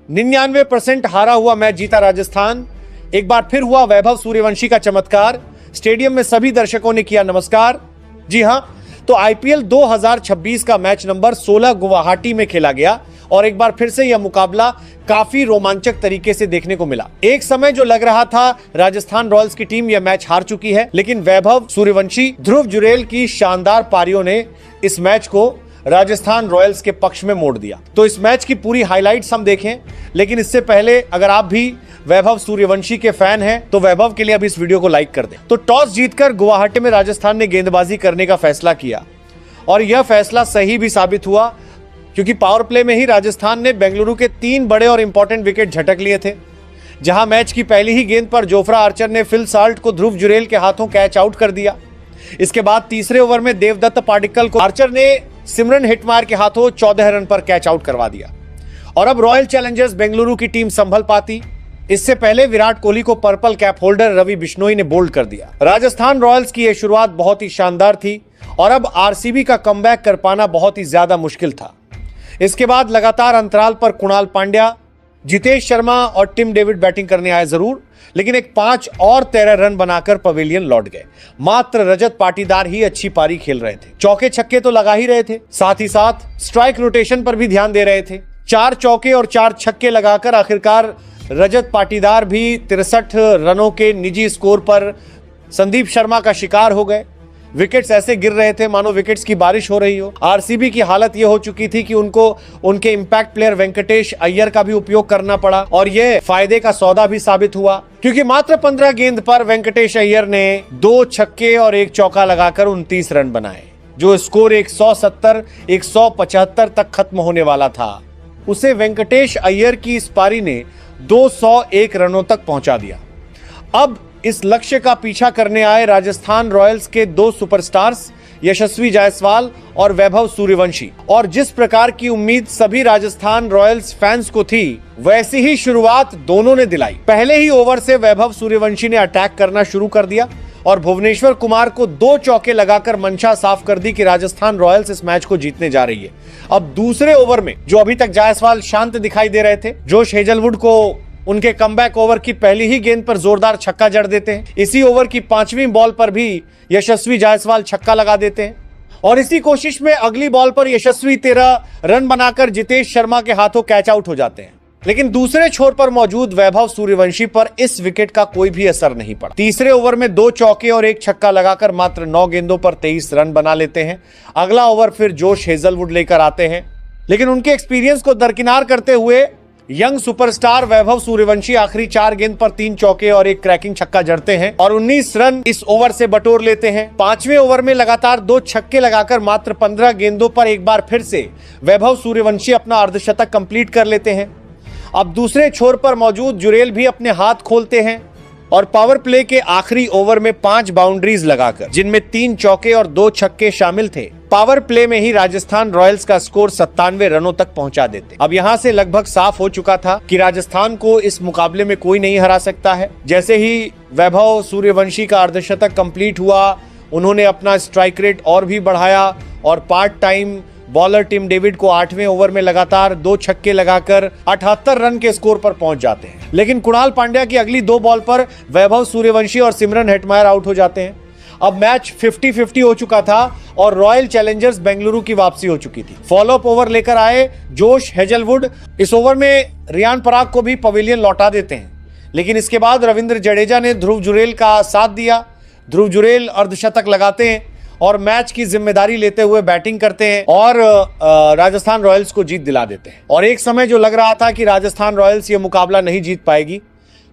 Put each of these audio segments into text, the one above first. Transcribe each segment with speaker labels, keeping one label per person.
Speaker 1: 99% हारा हुआ मैच जीता राजस्थान। एक बार फिर हुआ वैभव सूर्यवंशी का चमत्कार। स्टेडियम में सभी दर्शकों ने किया नमस्कार। जी हां, तो आईपीएल 2026 का मैच नंबर 16 गुवाहाटी में खेला गया और एक बार फिर से यह मुकाबला काफी रोमांचक तरीके से देखने को मिला। एक समय जो लग रहा था राजस्थान रॉयल्स की टीम यह मैच हार चुकी है, लेकिन वैभव सूर्यवंशी, ध्रुव जुरैल की शानदार पारियों ने इस मैच को राजस्थान रॉयल्स के पक्ष में मोड़ दिया। तो इस मैच की पूरी हाइलाइट्स हम देखें, लेकिन इससे पहले अगर आप भी वैभव सूर्यवंशी के फैन हैं तो वैभव के लिए अभी इस वीडियो को लाइक कर दें। तो टॉस जीतकर गुवाहाटी में राजस्थान ने गेंदबाजी करने का फैसला किया और यह फैसला सही भी साबित हुआ, क्योंकि पावर प्ले में ही राजस्थान ने बेंगलुरु के 3 बड़े और इंपॉर्टेंट विकेट झटक लिए थे। जहां मैच की पहली ही गेंद पर जोफ्रा आर्चर ने फिल साल्ट को ध्रुव जुरैल के हाथों कैच आउट कर दिया। इसके बाद तीसरे ओवर में देवदत्त पाडिक्कल को आर्चर ने सिमरन हेटमायर के हाथों 14 रन पर कैच आउट करवा दिया और अब रॉयल चैलेंजर्स बेंगलुरु की टीम संभल पाती। इससे पहले विराट कोहली को purple cap holder Ravi Bishnoi ने बोल्ड कर दिया। राजस्थान रॉयल्स की यह शुरुआत बहुत ही शानदार थी और अब आरसीबी का कमबैक कर पाना बहुत ही ज्यादा मुश्किल था। इसके बाद लगातार अंतराल पर कुणाल पांड्या, जितेश शर्मा और टिम डेविड बैटिंग करने आए जरूर, लेकिन एक 5 और 13 रन बनाकर पवेलियन लौट गए। मात्र रजत पाटीदार ही अच्छी पारी खेल रहे थे। चौके छक्के तो लगा ही रहे थे, साथ ही साथ स्ट्राइक रोटेशन पर भी ध्यान दे रहे थे। 4 चौके और 4 छक्के लगाकर आखिरकार रजत पाटीदार भी 63 रनों के निजी स्कोर पर संदीप शर्मा का शिकार हो गए। विकेट्स ऐसे गिर रहे थे मानो विकेट्स की बारिश हो रही हो। आरसीबी की हालत यह हो चुकी थी कि उनको उनके इंपैक्ट प्लेयर वेंकटेश अय्यर का भी उपयोग करना पड़ा और यह फायदे का सौदा भी साबित हुआ, क्योंकि मात्र 15 गेंद पर वेंकटेश अय्यर ने 2 छक्के और 1 चौका लगाकर 29 रन बनाए। जो स्कोर 170-175 तक खत्म होने वाला था, उसे वेंकटेश अय्यर की इस पारी ने 201 रनों तक पहुंचा दिया। अब इस लक्ष्य का पीछा करने आए राजस्थान रॉयल्स के 2 सुपरस्टार्स यशस्वी जायसवाल और वैभव सूर्यवंशी, और जिस प्रकार की उम्मीद सभी राजस्थान रॉयल्स फैंस को थी, वैसी ही शुरुआत दोनों ने दिलाई। पहले ही ओवर से वैभव सूर्यवंशी ने अटैक करना शुरू कर दिया और भुवनेश्वर कुमार को 2 चौके लगाकर मंशा साफ कर दी कि राजस्थान रॉयल्स इस मैच को जीतने जा रही है। अब दूसरे ओवर में जो अभी तक जायसवाल शांत दिखाई दे रहे थे, जोश हेजलवुड को उनके कमबैक ओवर की पहली ही गेंद पर जोरदार छक्का जड़ देते हैं। इसी ओवर की 5वीं बॉल पर भी यशस्वी जायसवाल छक्का लगा देते हैं और इसी कोशिश में अगली बॉल पर यशस्वी 13 रन बनाकर जितेश शर्मा के हाथों कैच आउट हो जाते हैं। लेकिन दूसरे छोर पर मौजूद वैभव सूर्यवंशी पर इस विकेट का कोई भी असर नहीं पड़ा। तीसरे ओवर में 2 चौके और 1 छक्का लगाकर मात्र 9 गेंदों पर 23 रन बना लेते हैं। अगला ओवर फिर जोश हेजलवुड लेकर आते हैं, लेकिन उनके एक्सपीरियंस को दरकिनार करते हुए यंग सुपरस्टार वैभव सूर्यवंशी आखिरी 4 गेंद पर 3 चौके और 1 क्रैकिंग छक्का जड़ते हैं और 19 रन इस ओवर से बटोर लेते हैं। 5वें ओवर में लगातार 2 छक्के लगाकर मात्र 15 गेंदों पर एक बार फिर से वैभव सूर्यवंशी अपना अर्धशतक कंप्लीट कर लेते हैं। अब दूसरे छोर पर मौजूद जुरैल भी अपने हाथ खोलते हैं और पावर प्ले के आखिरी ओवर में 5 बाउंड्रीज लगाकर, जिनमें 3 चौके और 2 छक्के शामिल थे, पावर प्ले में ही राजस्थान रॉयल्स का स्कोर 97 रनों तक पहुंचा देते। अब यहां से लगभग साफ हो चुका था कि राजस्थान को इस मुकाबले में कोई नहीं हरा सकता है। जैसे ही वैभव सूर्यवंशी का अर्धशतक कंप्लीट हुआ, उन्होंने अपना स्ट्राइक रेट और भी बढ़ाया और part time bowler Tim David को 8वें ओवर में लगातार 2 छक्के लगाकर 78 रन के स्कोर पर पहुंच जाते हैं। लेकिन कुणाल पांड्या की अगली 2 बॉल पर वैभव सूर्यवंशी और सिमरन हेटमायर आउट हो जाते हैं। अब मैच 50-50 हो चुका था और रॉयल चैलेंजर्स बेंगलुरु की वापसी हो चुकी थी। फॉलोअप ओवर लेकर आए जोश हेजलवुड। इस ओवर में रियान पराग को भी पवेलियन लौटा देते हैं, लेकिन इसके बाद रविंद्र जडेजा ने ध्रुव जुरैल का साथ दिया। ध्रुव जुरैल अर्धशतक लगाते हैं और मैच की जिम्मेदारी लेते हुए बैटिंग करते हैं और राजस्थान रॉयल्स को जीत दिला देते हैं। और एक समय जो लग रहा था कि राजस्थान रॉयल्स ये मुकाबला नहीं जीत पाएगी,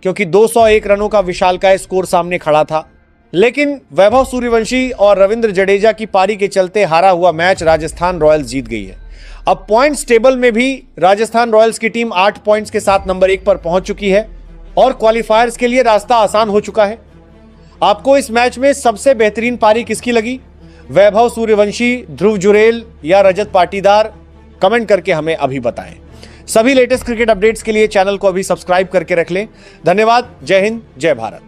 Speaker 1: क्योंकि 201 रनों का विशालकाय स्कोर सामने खड़ा था, लेकिन वैभव सूर्यवंशी और रविंद्र जडेजा की पारी के चलते हारा हुआ मैच राजस्थान रॉयल्स जीत गई है। अब पॉइंट्स टेबल में भी राजस्थान रॉयल्स की टीम 8 पॉइंट्स के साथ नंबर 1 पर पहुंच चुकी है और क्वालिफायर्स के लिए रास्ता आसान हो चुका है। आपको इस मैच में सबसे बेहतरीन पारी किसकी लगी? वैभव सूर्यवंशी, ध्रुव जुरैल या रजत पाटीदार? कमेंट करके हमें अभी बताएं। सभी लेटेस्ट क्रिकेट अपडेट्स के लिए चैनल को अभी सब्सक्राइब करके रख लें। धन्यवाद। जय हिंद, जय भारत।